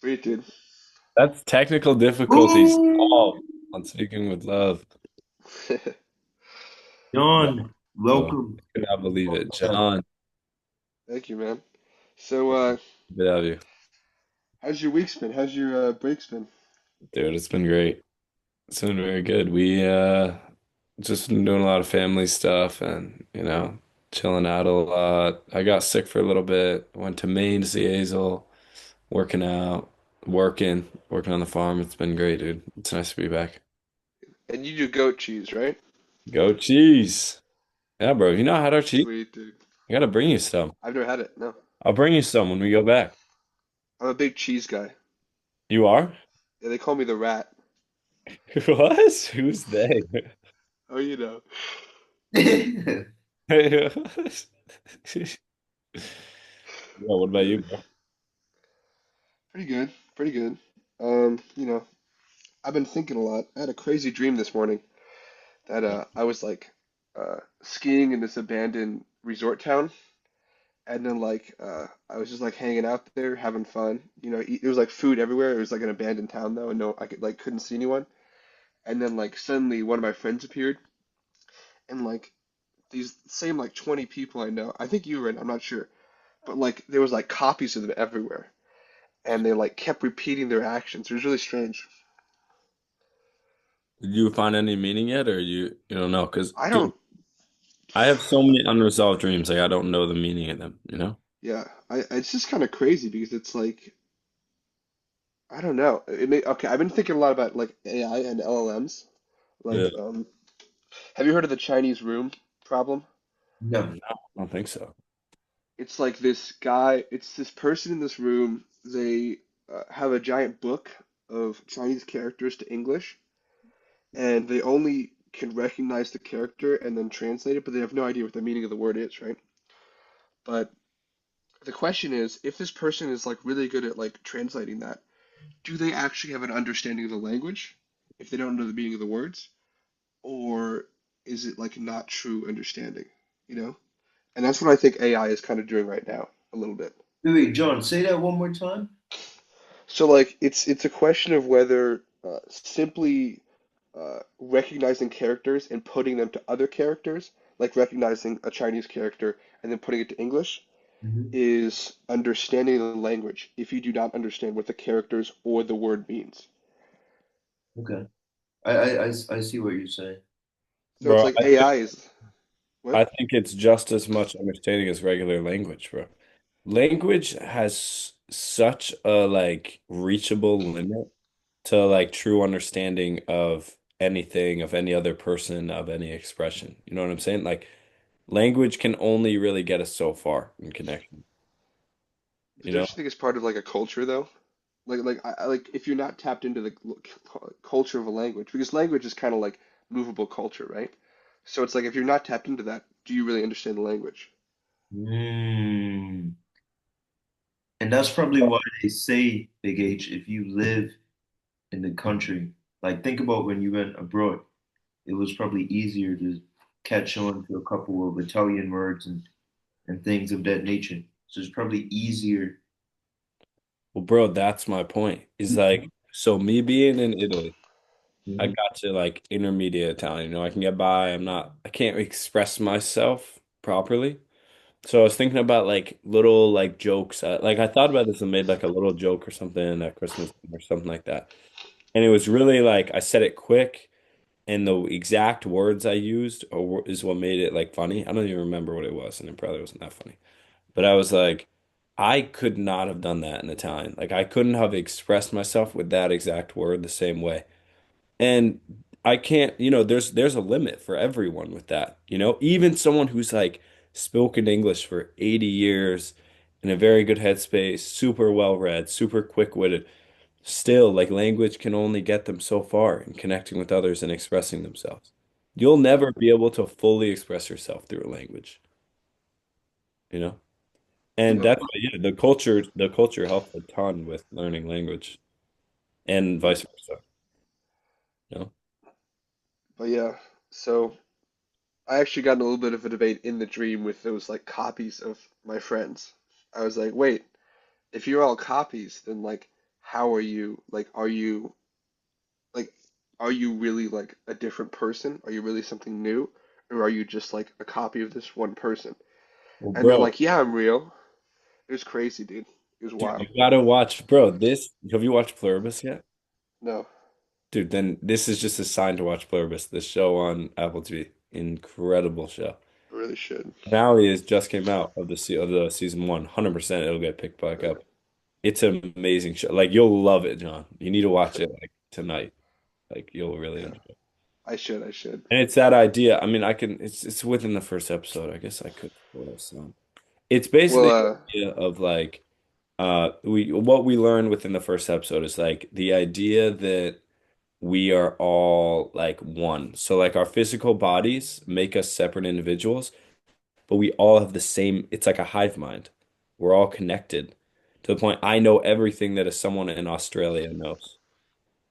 Wait, dude. That's technical difficulties Ooh! solved on Speaking with Love. Wow. John, I welcome. could not believe it. Welcome. John, Thank you, man. So, good to have you. how's your week's been? How's your breaks been? Dude, it's been great. It's been very good. We just been doing a lot of family stuff and, chilling out a lot. I got sick for a little bit. Went to Maine to see Hazel, working out, working on the farm. It's been great, dude. It's nice to be back. And you do goat cheese, right? Go cheese. Yeah, bro. You know how to cheese? Sweet, dude. I gotta bring you some. I've never had it. No. I'll bring you some when we go back. I'm a big cheese guy. You are? Yeah, they call me the rat. What? Who's they? Oh, you know. Yeah, what about Yeah. you, bro? Pretty good. Pretty good. You know, I've been thinking a lot. I had a crazy dream this morning that I was like skiing in this abandoned resort town. And then I was just like hanging out there, having fun. There was like food everywhere. It was like an abandoned town though, and no, I could like couldn't see anyone. And then like suddenly one of my friends appeared, and like these same like 20 people I know. I think you were in, I'm not sure, but like there was like copies of them everywhere, and they like kept repeating their actions. It was really strange. Did you find any meaning yet, or you don't know? Because, I dude, don't. I have so many unresolved dreams, like I don't know the meaning of them, you know? Yeah, it's just kind of crazy because it's like I don't know. Okay, I've been thinking a lot about like AI and LLMs. Yeah. Like, have you heard of the Chinese room problem? No, No. I don't think so. It's like this guy, it's this person in this room. They have a giant book of Chinese characters to English, and they only can recognize the character and then translate it, but they have no idea what the meaning of the word is, right? But the question is, if this person is like really good at like translating that, do they actually have an understanding of the language if they don't know the meaning of the words? Or is it like not true understanding, you know? And that's what I think AI is kind of doing right now, a little bit. Wait, John, say that one more time. So like it's a question of whether simply recognizing characters and putting them to other characters, like recognizing a Chinese character and then putting it to English, Hmm. is understanding the language if you do not understand what the characters or the word means. Okay. I see what you're saying. So it's Bro, like AI is what? I think it's just as much understanding as regular language, bro. Language has such a like reachable limit to like true understanding of anything, of any other person, of any expression. You know what I'm saying? Like language can only really get us so far in connection, you Don't know? you think it's part of like a culture though? Like if you're not tapped into the culture of a language, because language is kind of like movable culture, right? So it's like if you're not tapped into that, do you really understand the language? Mm. And that's probably why they say, Big H, if you live in the country, like think about when you went abroad, it was probably easier to catch on to a couple of Italian words and things of that nature. So it's probably easier. Well, bro, that's my point. Is like, so me being in Italy, I Mhm. got to like intermediate Italian. I can get by. I can't express myself properly. So I was thinking about like little like jokes. Like I thought about this and made like a little joke or something at Christmas or something like that. And it was really like I said it quick, and the exact words I used is what made it like funny. I don't even remember what it was, and it probably wasn't that funny. But I was like, I could not have done that in Italian. Like I couldn't have expressed myself with that exact word the same way. And I can't, there's a limit for everyone with that. Even someone who's like spoken English for 80 years in a very good headspace, super well read, super quick-witted, still like language can only get them so far in connecting with others and expressing themselves. You'll Yeah, never be able to fully express yourself through a language, you know? And no, that's yeah, the culture helps a ton with learning language and yeah, vice versa, you know? but yeah. So I actually got in a little bit of a debate in the dream with those like copies of my friends. I was like, wait, if you're all copies, then like, how are you like like are you really like a different person? Are you really something new? Or are you just like a copy of this one person? Well, And they're bro, like, yeah, I'm real. It was crazy, dude. It was dude, you wild. gotta watch, bro. This have you watched Pluribus yet? No, Dude, then this is just a sign to watch Pluribus, this show on Apple TV. Incredible show. I really should. Finale is just came out of the season one. 100% it'll get picked back Uh, up. It's an amazing show. Like you'll love it, John. You need to watch it like tonight. Like you'll really yeah, enjoy it. I should. I should. And it's that idea. I mean, I can it's within the first episode. I guess I could spoil some. It's Well, basically the idea of like we what we learned within the first episode is like the idea that we are all like one. So like our physical bodies make us separate individuals, but we all have the same, it's like a hive mind. We're all connected to the point I know everything that someone in Australia knows.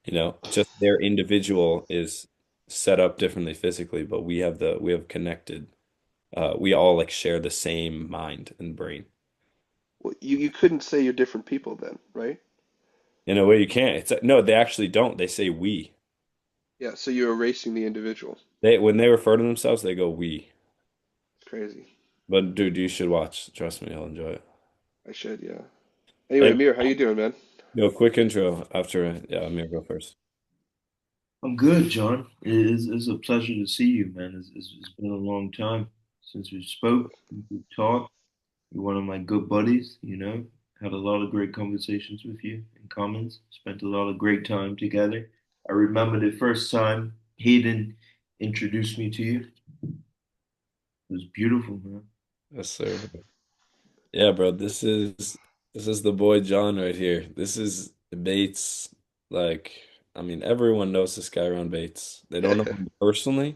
You know, just their individual is set up differently physically, but we have connected. We all like share the same mind and brain. well, you couldn't say you're different people then, right? In a way, you can't. It's no, they actually don't. They say we. Yeah, so you're erasing the individual. They when they refer to themselves, they go we. It's crazy. But dude, you should watch. Trust me, you'll enjoy it. I should, yeah. Anyway, Hey, Amir, how you doing, man? yo, quick intro after, yeah, Amir, go first. I'm good, John. It's a pleasure to see you, man. It's been a long time since we spoke, we talked. You're one of my good buddies, you know. Had a lot of great conversations with you in comments. Spent a lot of great time together. I remember the first time Hayden introduced me to you. It was beautiful, man. Yes, sir. Yeah, bro, this is the boy John right here. This is Bates. Like, I mean, everyone knows this guy around Bates. They don't know him personally,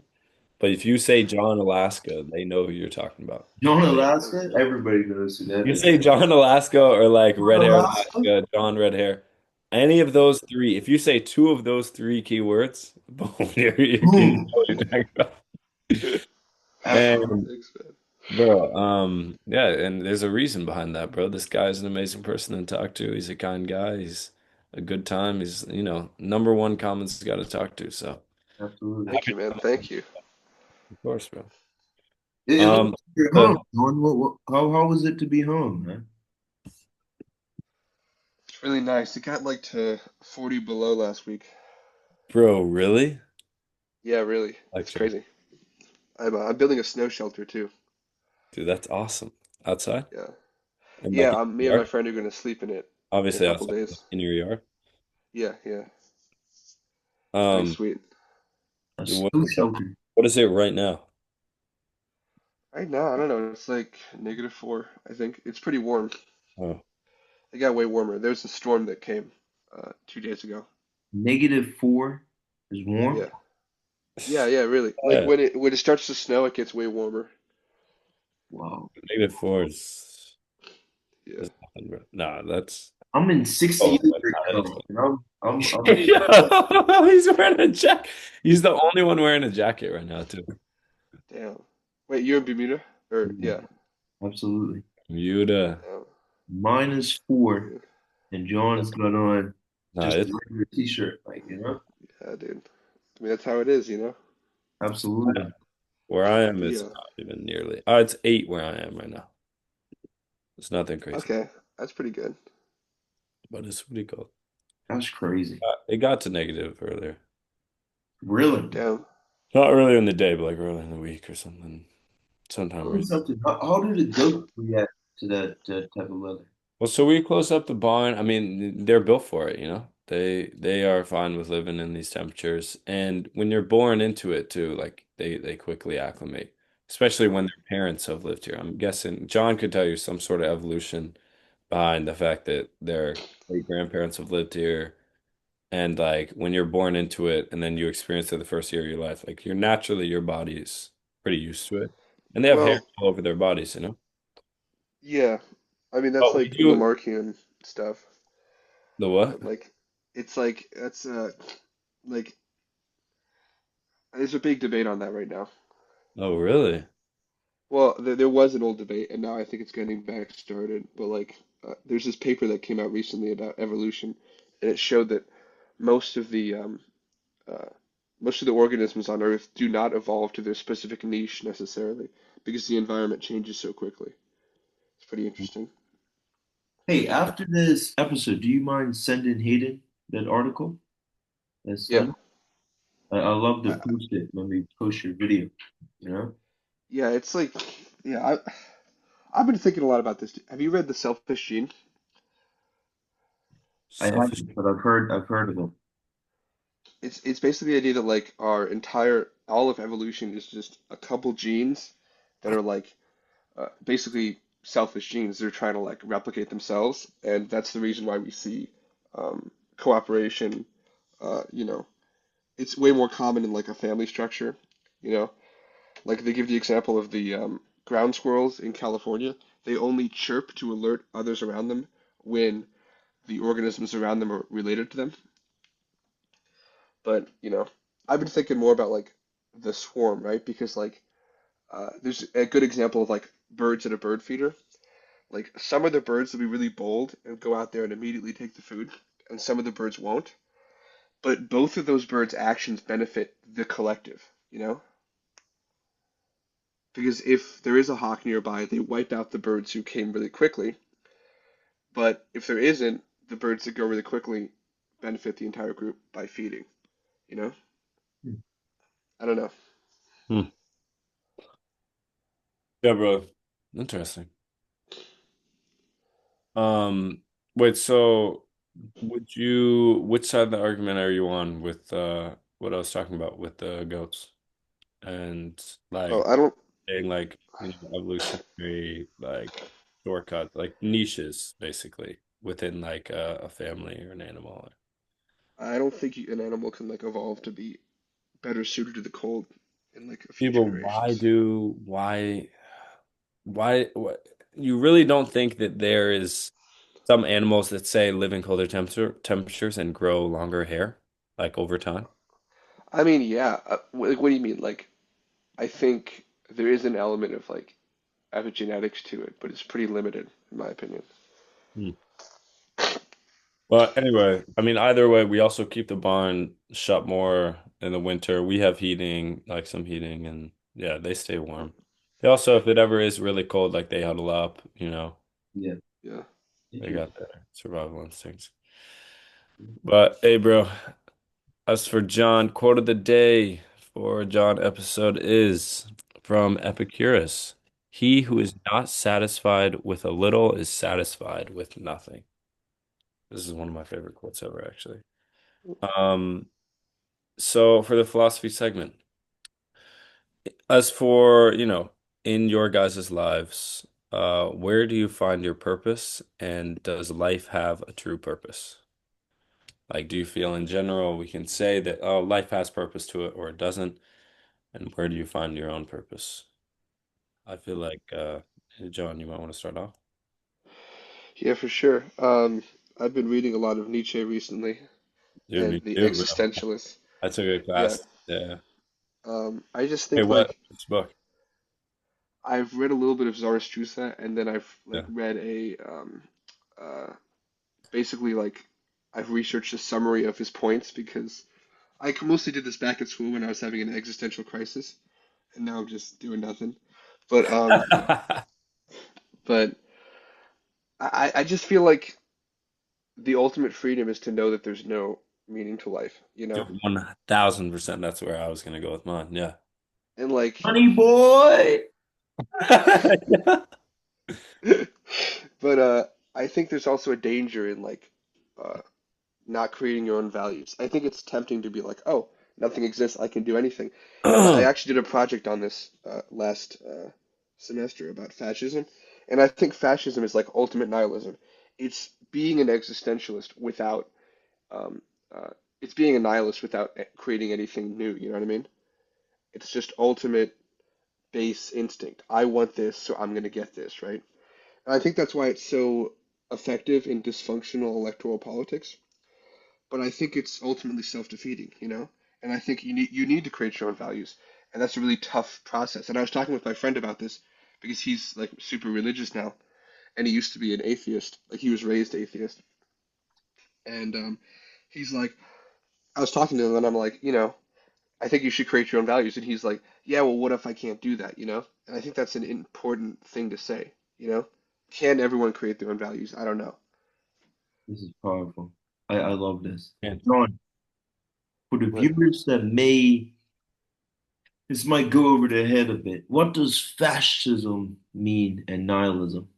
but if you say John Alaska, they know who you're talking about. John Thanks, Alaska, man. everybody knows who that You is. say John Alaska or like John red hair Alaska? Alaska, John red hair. Any of those three, if you say two of those three keywords, boom, you know Boom. what you're talking about. Absolutely. And Thanks, man. bro, yeah, and there's a reason behind that, bro. This guy is an amazing person to talk to. He's a kind guy. He's a good time. He's, number one comments got to talk to. So Absolutely. Thank happy you, man. to have him. Thank you. Of course, bro. It looks Um, like you're home. so, How was it to be home, man? It's really nice. It got like to 40 below last week. bro, really? Yeah, really. Like It's that. crazy. I'm building a snow shelter too. Dude, that's awesome. Outside? Yeah. And like Yeah, in me your and my yard? friend are gonna sleep in a Obviously couple outside days. in your yard. Yeah, yeah. It's pretty Um, sweet. A what, snow shelter. what is it right now? Right now, I don't know. It's like -4, I think. It's pretty warm. Oh, It got way warmer. There was a storm that came 2 days ago. -4 is warm. Yeah. Yeah, yeah, really. Like yeah, when it starts to snow, it gets way warmer. Wow. -4 Yeah. is nothing, bro. Nah, that's I'm in 68 oh, right now, that's and I'm he's wearing a jacket. He's the only one wearing a jacket right now, too. Damn. Wait, you're in Bermuda? Or yeah. absolutely Yuda. Damn. -4, Yeah, and John's got on Nah, just a it's regular t-shirt, like yeah, dude. I mean, that's how it is, you know? Absolutely. where I am, But it's yeah. not even nearly. It's 8 where I am right now. It's nothing crazy, Okay. That's pretty good. but it's pretty cold. That's crazy. It got to negative earlier. Really? Damn. Not earlier in the day, but like earlier in the week or something. Sometime Tell me recently. something. How did the goat react to that type of weather? Well, so we close up the barn. I mean, they're built for it, you know. They are fine with living in these temperatures. And when you're born into it too, like they quickly acclimate, especially when their parents have lived here. I'm guessing John could tell you some sort of evolution behind the fact that their great grandparents have lived here. And like when you're born into it and then you experience it the first year of your life, like you're naturally your body's pretty used to it. And they have hair Well, all over their bodies, you know. yeah. I mean, that's But we like do Lamarckian stuff. the what? But like, it's like, that's, like, there's a big debate on that right now. Oh, really? Well, there was an old debate, and now I think it's getting back started. But like, there's this paper that came out recently about evolution, and it showed that most of the uh, most of the organisms on Earth do not evolve to their specific niche necessarily because the environment changes so quickly. It's pretty interesting. Hey, after this episode, do you mind sending Hayden that article, that Yeah, study? I love to I, post it when we post your video, you know? yeah, it's like, yeah, I've been thinking a lot about this. Have you read The Selfish Gene? I Selfish. haven't, but I've heard of it. It's basically the idea that like our entire all of evolution is just a couple genes that are like basically selfish genes. They're trying to like replicate themselves, and that's the reason why we see cooperation. You know, it's way more common in like a family structure. You know, like they give the example of the ground squirrels in California. They only chirp to alert others around them when the organisms around them are related to them. But you know, I've been thinking more about like the swarm, right? Because like there's a good example of like birds at a bird feeder. Like some of the birds will be really bold and go out there and immediately take the food, and some of the birds won't. But both of those birds' actions benefit the collective, you know? Because if there is a hawk nearby, they wipe out the birds who came really quickly. But if there isn't, the birds that go really quickly benefit the entire group by feeding, you know? I don't know. Hmm. Yeah, bro. Interesting. Um, Wait, so which side of the argument are you on with what I was talking about with the goats and Oh, like I don't. saying like, evolutionary like shortcuts, like niches basically within like a family or an animal. I don't think an animal can like evolve to be better suited to the cold in like a few People, why generations. do why what you really don't think that there is some animals that say live in colder temperatures and grow longer hair like over time? I mean, yeah. What do you mean? Like, I think there is an element of like epigenetics to it, but it's pretty limited in my opinion. Hmm. But anyway, I mean, either way, we also keep the barn shut more in the winter. We have heating, like some heating, and yeah, they stay warm. They also, if it ever is really cold, like they huddle up, Yeah, Yeah. they interesting. got their survival instincts. But hey, bro, as for John, quote of the day for John episode is from Epicurus. He who is not satisfied with a little is satisfied with nothing. This is one of my favorite quotes ever, actually. Um, so for the philosophy segment, as for, in your guys' lives, where do you find your purpose and does life have a true purpose? Like, do you feel in general we can say that, oh, life has purpose to it or it doesn't? And where do you find your own purpose? I feel like, John, you might want to start off. Yeah, for sure. I've been reading a lot of Nietzsche recently Dude, and me the too, bro. existentialists. I took a Yeah. class. Yeah. I just Hey, think what? like Which book? I've read a little bit of Zarathustra, and then I've like Yeah. read a uh, basically like I've researched a summary of his points because I mostly did this back at school when I was having an existential crisis, and now I'm just doing nothing. But but I just feel like the ultimate freedom is to know that there's no meaning to life, you know? Dude, 1000%. That's where I was gonna go with mine. Yeah. And like, Honey boy. but I think there's also a danger in like uh, not creating your own values. I think it's tempting to be like, oh, nothing exists, I can do anything. And I Yeah. actually did a project on this last semester about fascism, and I think fascism is like ultimate nihilism. It's being an existentialist without, um, uh, it's being a nihilist without creating anything new. You know what I mean? It's just ultimate base instinct. I want this, so I'm gonna get this, right? And I think that's why it's so effective in dysfunctional electoral politics, but I think it's ultimately self-defeating, you know? And I think you need to create your own values, and that's a really tough process. And I was talking with my friend about this because he's like super religious now, and he used to be an atheist, like he was raised atheist, And he's like, I was talking to him, and I'm like, I think you should create your own values. And he's like, yeah, well, what if I can't do that, And I think that's an important thing to say, you know? Can everyone create their own values? I don't know. This is powerful. I love this. And John, for the What? viewers that this might go over their head a bit. What does fascism mean and nihilism?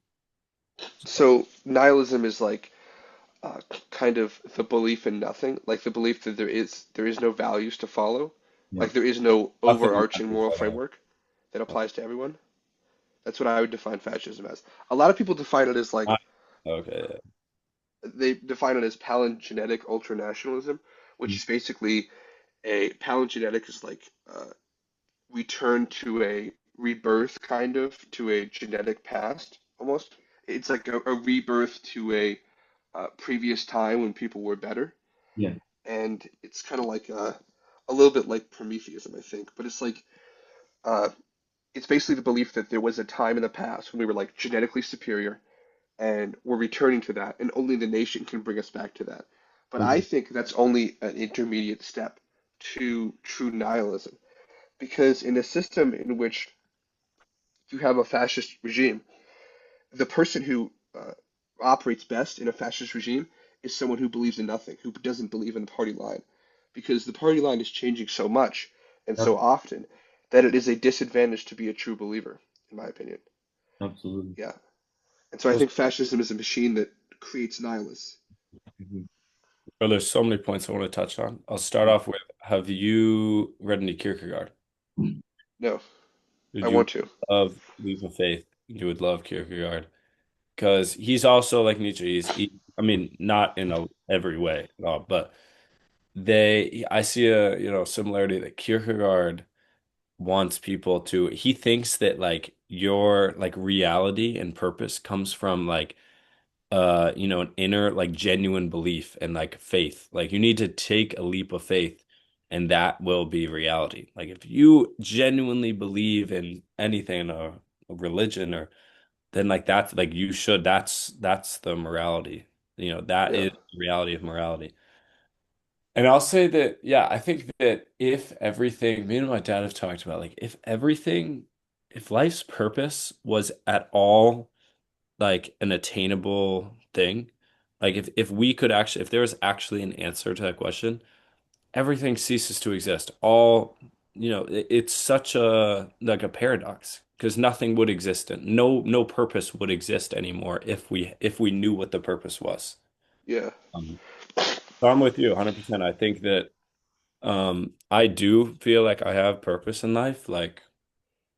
So nihilism is like kind of the belief in nothing, like the belief that there is no values to follow, Yeah. like there is no nothing overarching matters moral at all. framework that applies to everyone. That's what I would define fascism as. A lot of people define it as like I- Okay. they define it as palingenetic ultranationalism, which is basically a palingenetic is like return to a rebirth kind of to a genetic past almost. It's like a rebirth to a previous time when people were better, Yeah. and it's kind of like a little bit like Prometheism, I think. But uh, it's basically the belief that there was a time in the past when we were like genetically superior, and we're returning to that, and only the nation can bring us back to that. But I Mhm. think that's only an intermediate step to true nihilism, because in a system in which you have a fascist regime, the person who operates best in a fascist regime is someone who believes in nothing, who doesn't believe in the party line, because the party line is changing so much and so Ab- often that it is a disadvantage to be a true believer, in my opinion. Absolutely. Yeah, and so I think fascism is a machine that creates nihilists. Mhm. Well, there's so many points I want to touch on. I'll start off with, have you read any Kierkegaard? No, I Did you want to. love Leap of Faith? You would love Kierkegaard because he's also like Nietzsche. I mean, not in every way at all, but I see a, similarity that Kierkegaard wants people to, he thinks that like your like reality and purpose comes from like an inner like genuine belief and like faith. Like you need to take a leap of faith and that will be reality. Like if you genuinely believe in anything, a religion, or then like that's like you should, that's the morality. That Yeah, is the reality of morality. And I'll say that, yeah, I think that if everything, me and my dad have talked about, like, if life's purpose was at all like an attainable thing, like if we could actually, if there was actually an answer to that question, everything ceases to exist. It's such a like a paradox because nothing would exist and no purpose would exist anymore if we knew what the purpose was. yeah, Um, so I'm with you 100%. I think that I do feel like I have purpose in life. Like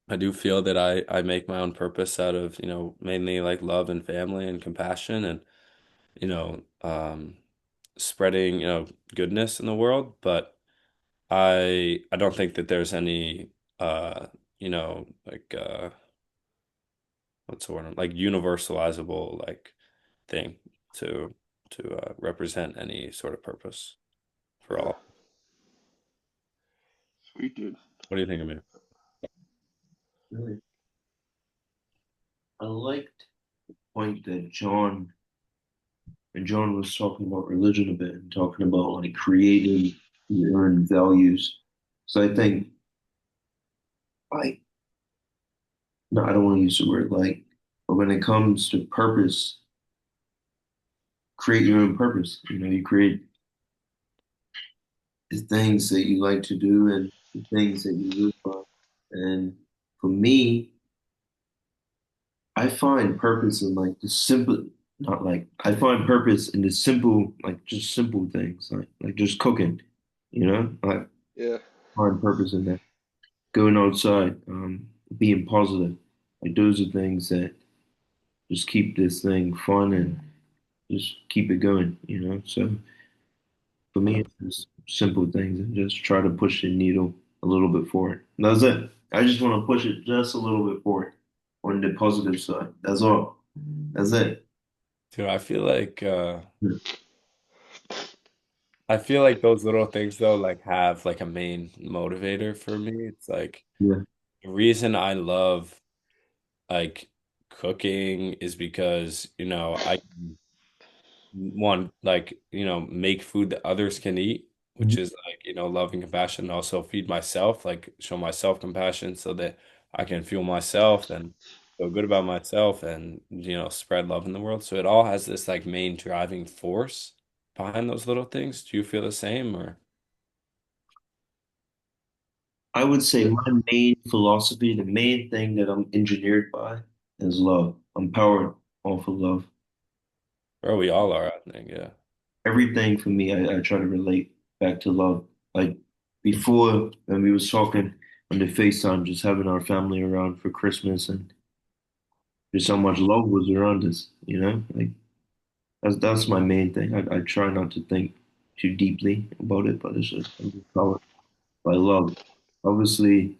I do feel that I make my own purpose out of, mainly like love and family and compassion and, spreading, goodness in the world. But I don't think that there's any like what's the word? Like universalizable like thing to represent any sort of purpose for yeah. all. Sweet dude. What do you think of me? Really? I liked the point that John was talking about religion a bit and talking about like creating your own values. So I think like no, I don't want to use the word like, but when it comes to purpose, create your own purpose. You create the things that you like to do and the things that you live by. And for me, I find purpose in like the simple, not like I find purpose in the simple, like just simple things, like just cooking, like Yeah, find purpose in that. Going outside, being positive, like those are things that just keep this thing fun and just keep it going. So for me, it's just simple things and just try to push the needle a little bit forward. And that's it. I just want to push it just a little bit forward on the positive side. That's all. That's it. Dude, I feel like those little things though like have like a main motivator for me. It's like Yeah. the reason I love like cooking is because, one, like, make food that others can eat, which Mhm. is like, love and compassion, and also feed myself, like show myself compassion so that I can fuel myself and feel good about myself and, spread love in the world. So it all has this like main driving force behind those little things. Do you feel the same or? I would say Yeah. my main philosophy, the main thing that I'm engineered by is love. I'm powered off of love. Or we all are, I think, yeah. Everything for me, I try to relate back to love. Like before, when we was talking on the FaceTime, just having our family around for Christmas and just how much love was around us, you know? Like that's my main thing. I try not to think too deeply about it, but it's just I'm just powered by love. Obviously,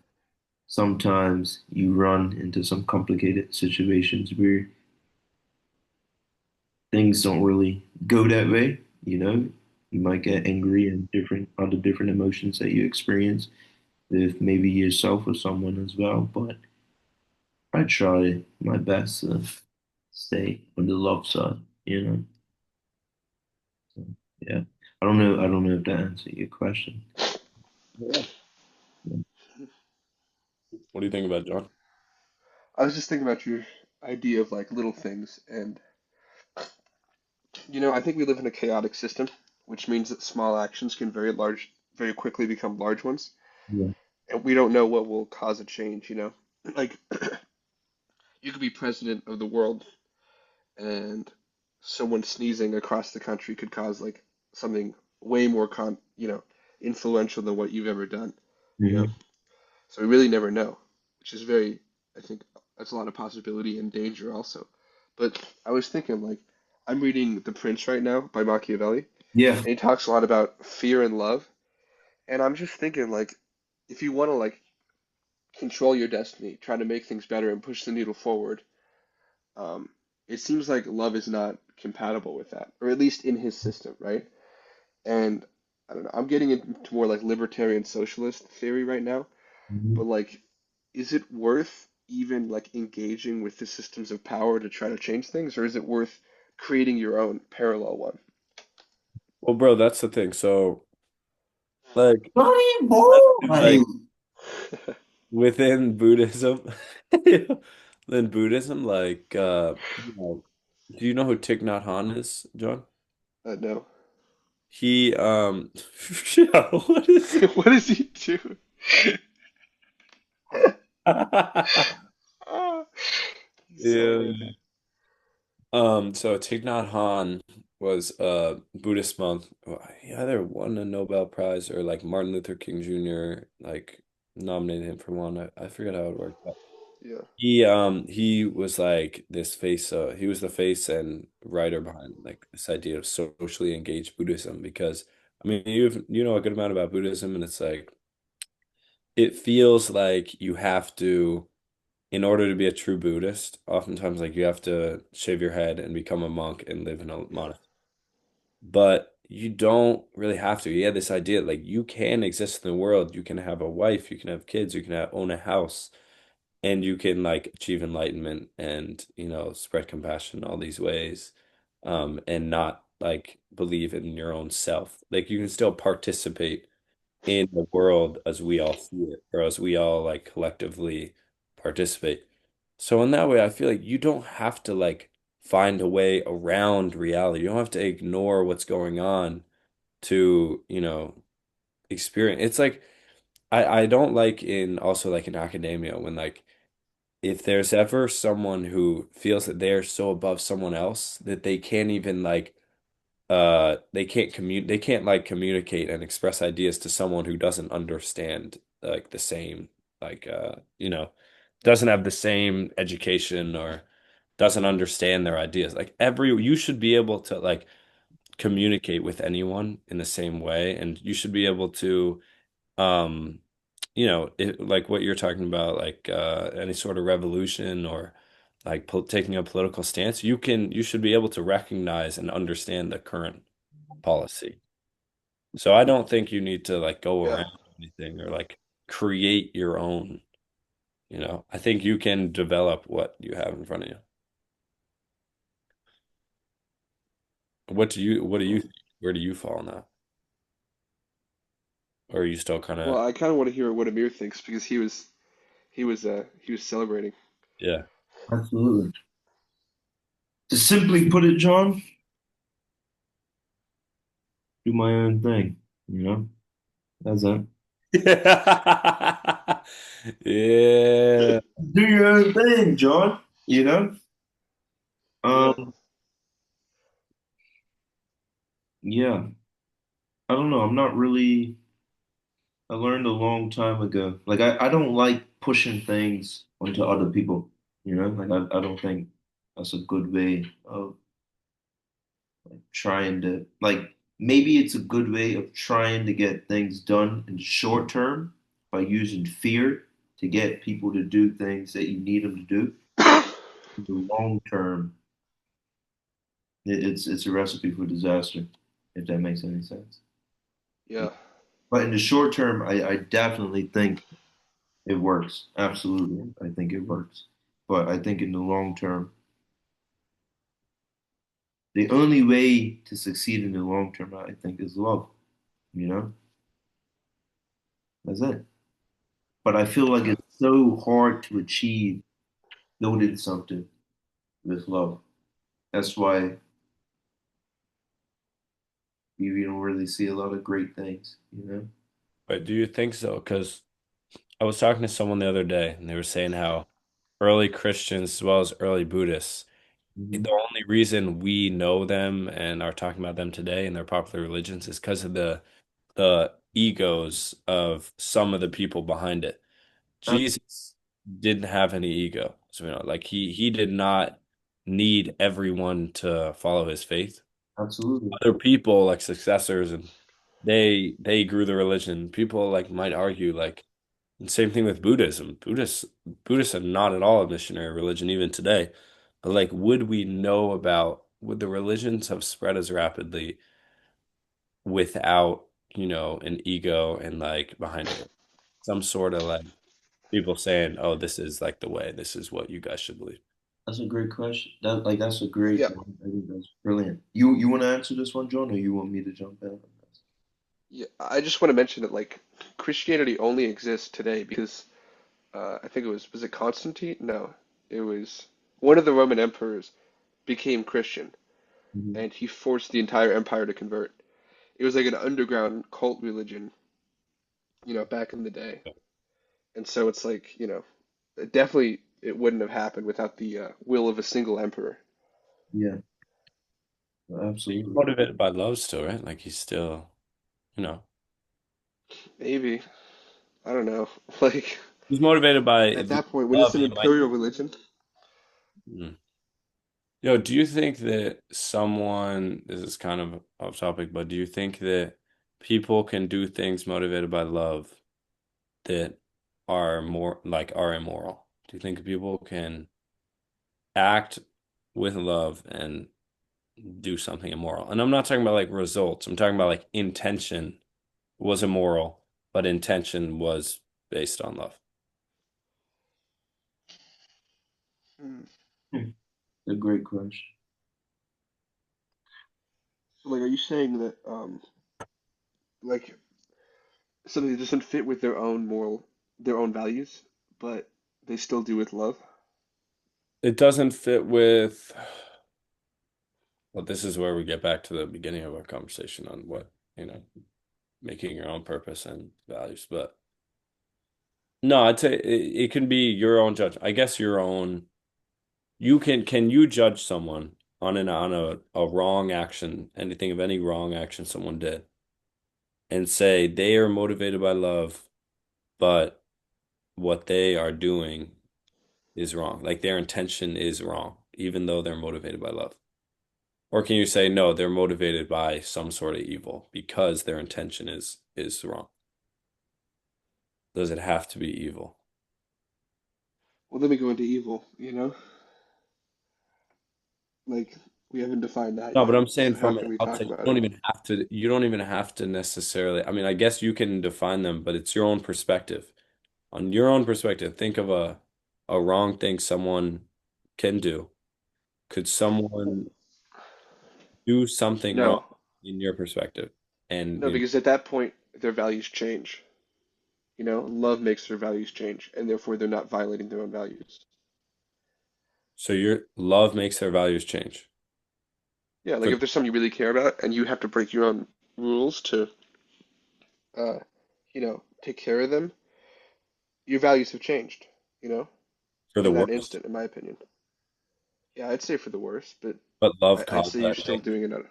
sometimes you run into some complicated situations where things don't really go that way, you know? You might get angry and different other different emotions that you experience with maybe yourself or someone as well. But I try my best to stay on the love side, you know? So, yeah. I don't know if that answered your question. Yeah. What do you think about John? I was just thinking about your idea of like little things, and I think we live in a chaotic system, which means that small actions can very quickly become large ones, Yeah. and we don't know what will cause a change. Like you could be president of the world, and someone sneezing across the country could cause like something way more influential than what you've ever done. You know, Hmm. so we really never know, which is I think that's a lot of possibility and danger also. But I was thinking, like, I'm reading The Prince right now by Machiavelli, Yeah. and he talks a lot about fear and love. And I'm just thinking, like, if you want to, like, control your destiny, try to make things better and push the needle forward, um, it seems like love is not compatible with that, or at least in his system, right? And I don't know, I'm getting into more like libertarian socialist theory right now. But Hmm. like, is it worth even like engaging with the systems of power to try to change things, or is it worth creating your own parallel one? Well, bro, that's the thing. So, like, Buddy within, boy. like within Buddhism, then Buddhism, like, do you know who Thich Nhat Hanh is, John? No. He, yeah, what is it? What does he do? Ah, he's so Yeah. random. So Thich Nhat Hanh was a Buddhist monk. Well, he either won a Nobel Prize or like Martin Luther King Jr. like nominated him for one. I forget how it worked. Yeah. He was like this face, he was the face and writer behind like this idea of socially engaged Buddhism because I mean you know a good amount about Buddhism and it's like it feels like you have to in order to be a true Buddhist, oftentimes like you have to shave your head and become a monk and live in a Yeah. monastery. But you don't really have to. He had this idea like you can exist in the world, you can have a wife, you can have kids, you can own a house and you can like achieve enlightenment and spread compassion in all these ways and not like believe in your own self like you can still participate in the world as we all see it or as we all like collectively participate so in that way I feel like you don't have to like find a way around reality you don't have to ignore what's going on to experience it's like I don't like in also like in academia when like if there's ever someone who feels that they're so above someone else that they can't even like they can't like communicate and express ideas to someone who doesn't understand like the same like doesn't have the same education or doesn't understand their ideas like every you should be able to like communicate with anyone in the same way and you should be able to um like what you're talking about, like any sort of revolution or like taking a political stance, you should be able to recognize and understand the current policy. So I don't think you need to like go Yeah. around anything or like create your own, I think you can develop what you have in front of you. what do you think? Where do you fall on that? Or are you still kind Well, of, I kind of want to hear what Amir thinks because he was celebrating. yeah. Absolutely. To simply put it, John, do my own thing, you know? That's it. Yeah. Do your own thing, John, you know? Yeah. Um, yeah. I don't know. I'm not really, I learned a long time ago. Like I don't like pushing things onto other people, you know? Like I don't think that's a good way of trying to like maybe it's a good way of trying to get things done in the short term by using fear to get people to do things that you need them to do. In the long term, it's a recipe for disaster, if that makes any sense. Yeah. But in the short term, I definitely think it works. Absolutely. I think it works. But I think in the long term, the only way to succeed in the long term, I think, is love. You know, that's it. But I feel like it's so hard to achieve building something with love. That's why we don't really see a lot of great things, you know? But do you think so? Because I was talking to someone the other day and they were saying how early Christians as well as early Buddhists, Hmm. the only reason we know them and are talking about them today in their popular religions is because of the egos of some of the people behind it. Jesus didn't have any ego. So, like he did not need everyone to follow his faith. Absolutely. Other people like successors and they grew the religion. People like might argue like and same thing with Buddhism. Buddhists are not at all a missionary religion even today. But like would the religions have spread as rapidly without, an ego and like behind it? Some sort of like people saying, "Oh, this is like the way. This is what you guys should believe." That's a great question. That's a great Yeah. one. I think that's brilliant. You want to answer this one, John, or you want me to jump in on this? Yeah. I just want to mention that like Christianity only exists today because I think it was it Constantine? No, it was one of the Roman emperors became Christian Mhm. and he forced the entire empire to convert. It was like an underground cult religion, back in the day. And so it's like, definitely it wouldn't have happened without the will of a single emperor. Yeah, He's absolutely. motivated by love still, right? Like he's still, you know, Maybe. I don't know. Like he's motivated by at the that point, when it's love. an He might. imperial religion, Mm. Yo, do you think that this is kind of off topic, but do you think that people can do things motivated by love that are immoral? Do you think people can act with love and do something immoral? And I'm not talking about like results. I'm talking about like intention was immoral, but intention was based on love. hmm. Hmm. A great question. So like, are you saying that like something that doesn't fit with their own values, but they still do with love? It doesn't fit with, well, this is where we get back to the beginning of our conversation on making your own purpose and values. But no, I'd say it can be your own judge. I guess your own, can you judge someone on a wrong action, anything of any wrong action someone did, and say they are motivated by love, but what they are doing is wrong. Like their intention is wrong, even though they're motivated by love. Or can you say no, they're motivated by some sort of evil because their intention is wrong? Does it have to be evil? Well, then we go into evil, you know? Like we haven't defined that No, but yet. I'm saying So how from can an we talk outside, about it? you don't even have to necessarily, I mean, I guess you can define them, but it's your own perspective. On your own perspective, think of a wrong thing someone can do. Could someone do something wrong No, in your perspective. And no, you know, because at that point their values change. Love makes their values change, and therefore they're not violating their own values. so your love makes their values change. Yeah, like For if there's something you really care about and you have to break your own rules to, uh, take care of them, your values have changed, you know, for the in that worst, instant, in my opinion. Yeah, I'd say for the worst, but but love I'd caused say you're that still change. doing it.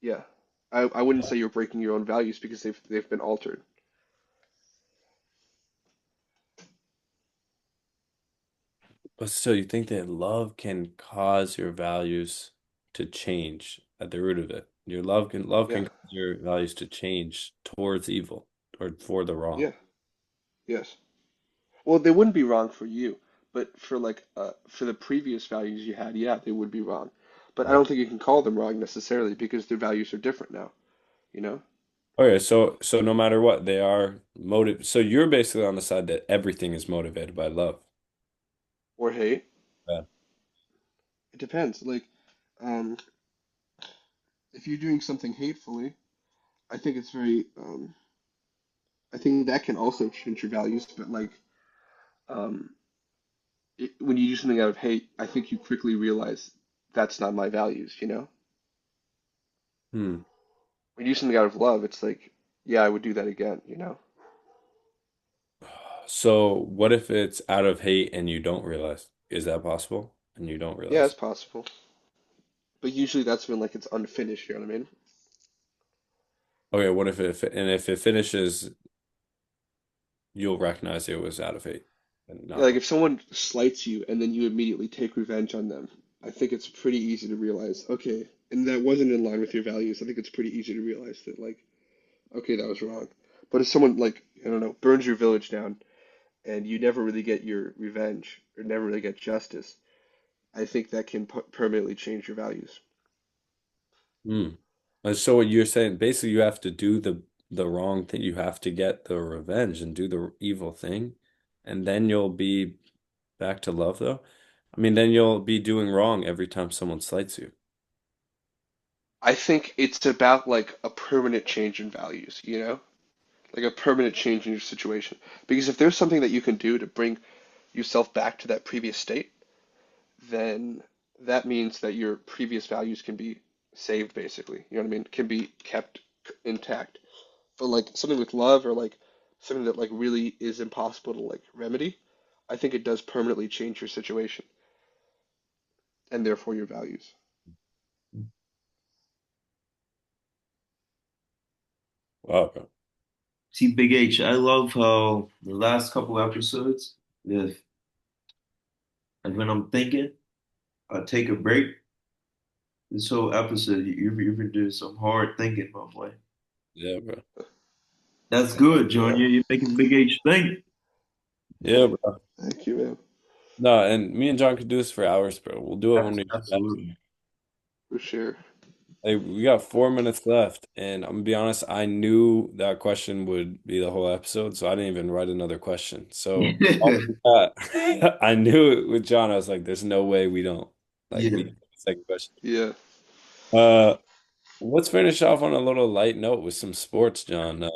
Yeah, I wouldn't say you're breaking your own values because they've been altered. But still, you think that love can cause your values to change at the root of it. Your love can Yeah, cause your values to change towards evil or for the wrong. yeah, yes. Well, they wouldn't be wrong for you, but for the previous values you had, yeah, they would be wrong. But I Right. don't think you can call them wrong necessarily because their values are different now, you know? Okay, so no matter what, they are motive. So you're basically on the side that everything is motivated by love. Or hate. Yeah. It depends. Um, if you're doing something hatefully, I think it's very, I think that can also change your values. But um, when you do something out of hate, I think you quickly realize that's not my values. Hmm. When you do something out of love, it's like, yeah, I would do that again. So what if it's out of hate and you don't realize? Is that possible? And you don't Yeah, realize? it's possible. But usually that's when it's unfinished, you know what I mean? Okay, what if it finishes, you'll recognize it was out of hate and Yeah, not like love. if someone slights you and then you immediately take revenge on them, I think it's pretty easy to realize, okay, and that wasn't in line with your values. I think it's pretty easy to realize that okay, that was wrong. But if someone I don't know, burns your village down and you never really get your revenge or never really get justice, I think that can permanently change your values. Hmm. And so what you're saying, basically you have to do the wrong thing. You have to get the revenge and do the evil thing, and then you'll be back to love though. I mean, then you'll be doing wrong every time someone slights you. I think it's about a permanent change in values. Like a permanent change in your situation. Because if there's something that you can do to bring yourself back to that previous state, then that means that your previous values can be saved, basically. You know what I mean? Can be kept intact. But something with love or something that really is impossible to remedy, I think it does permanently change your situation and therefore your values. Wow, bro. See, Big H, I love how the last couple episodes, if and when I'm thinking, I take a break. This whole episode, you've been doing some hard thinking, my boy. Yeah, bro. That's good, John. Yeah. You're making Big H think. Yeah, bro. Thank you, man. No, and me and John could do this for hours, bro. We'll do it when we get back. Absolutely. For sure. Hey, we got 4 minutes left, and I'm gonna be honest, I knew that question would be the whole episode, so I didn't even write another question. So off Yeah. the bat, I knew it with John. I was like, "There's no way we don't we get the second question." Yeah. Uh, let's finish off on a little light note with some sports, John.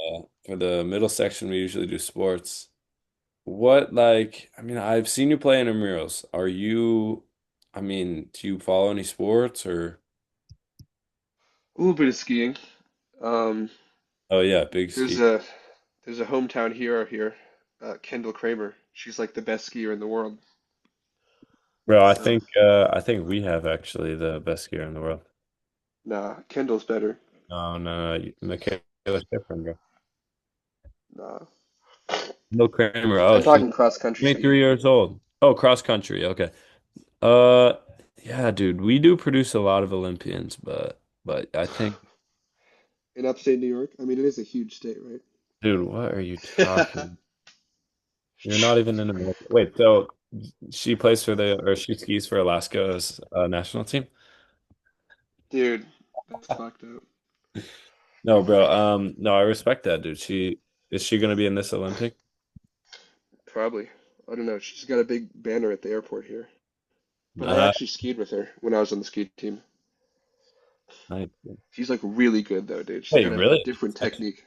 For the middle section, we usually do sports. What I mean, I've seen you play in intramurals. Are you? I mean, do you follow any sports or? A little bit of skiing. Um, Oh yeah, big there's ski. a there's a hometown hero here, Kendall Kramer. She's like the best skier in the world. Bro, So, I think we have actually the best skier in the world. nah, Kendall's better. No, no, no. Michaela Schifrin, bro. Nah. No Kramer. Oh, I'm she's talking cross country skiing. 23 years old. Oh, cross country. Okay. Uh, yeah, dude, we do produce a lot of Olympians, but I think, In upstate New York, I mean, it is a huge state, right? dude, what are you talking? You're not even in America. Wait, so she plays for or she skis for Alaska's national team? Dude, that's fucked up. No, bro. No, I respect that, dude. Is she gonna be in this Olympic? Probably. I don't know. She's got a big banner at the airport here. But I Uh, actually skied with her when I was on the ski team. Nice. She's like really good though, dude. She's Wait, got a really? different technique.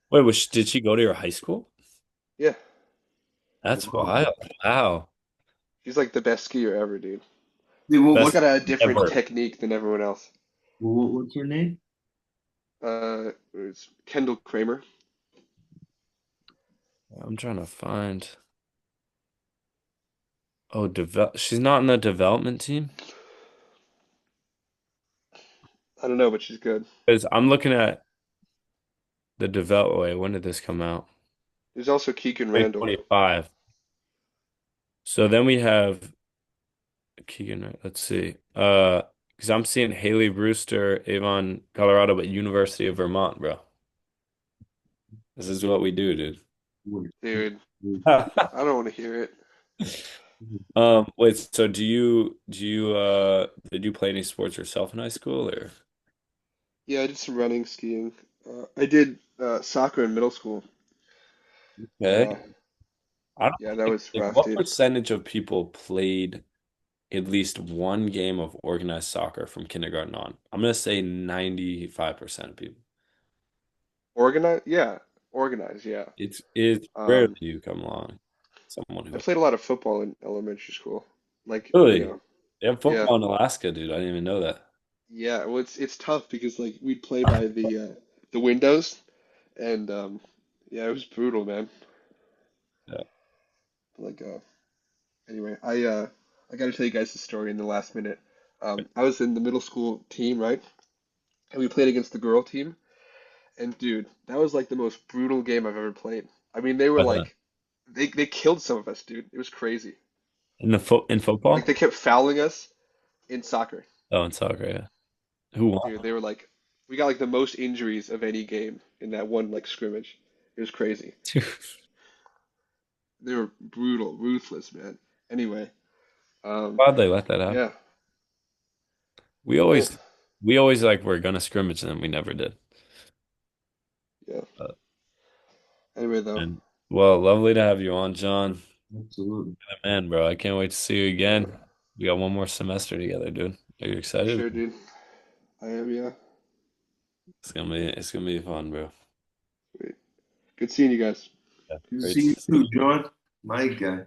Wait, did she go to your high school? Yeah, That's Wow. wild. Wow. she's like the best skier ever, dude. Wait, She's Best got a different ever. technique than everyone else. what's her name? It's Kendall Kramer. I'm trying to find. Oh, she's not in the development team? I don't know, but she's good. Because I'm looking at the develop. Wait, when did this come out? There's also Keegan Randall. 2025. So then we have Keegan. Let's see. Because I'm seeing Haley Brewster, Avon, Colorado, but University of Vermont, bro. This is what we do, dude. Wait, Dude, wait. I don't want to hear it. Wait, so did you play any sports yourself in high school or Yeah, I did some running, skiing. I did soccer in middle school. Uh, okay? I don't yeah, that think was like rough, what dude. percentage of people played at least one game of organized soccer from kindergarten on? I'm gonna say 95% of people. Organize, yeah, organize, yeah. It's rarely Um, you come along someone I who played a lot of football in elementary school. Like, really they have yeah, football in Alaska, dude. I didn't even know that. yeah. Well, it's tough because like we'd play by the windows, and yeah, it was brutal, man. Yeah. Like, anyway, I got to tell you guys the story in the last minute. I was in the middle school team, right? And we played against the girl team. And dude, that was like the most brutal game I've ever played. I mean, they were like, they killed some of us, dude. It was crazy. In Like they football? kept fouling us in soccer. Oh, in soccer, yeah. Who won? Dude, they were like, we got like the most injuries of any game in that one like scrimmage. It was crazy. They were brutal, ruthless, man. Anyway, um, Why'd they let that happen? yeah. We Well, always we always like were gonna scrimmage and then we never did. yeah. Uh, Anyway, though, and well, lovely to have you on, John. Absolutely. Man, bro, I can't wait to see you yeah, again. We got one more semester together, dude. Are you for excited? sure, dude. I am, yeah. It's gonna be fun, bro. Sweet. Good seeing you guys. Yeah, Good to great see to you see too, you. John. My guy.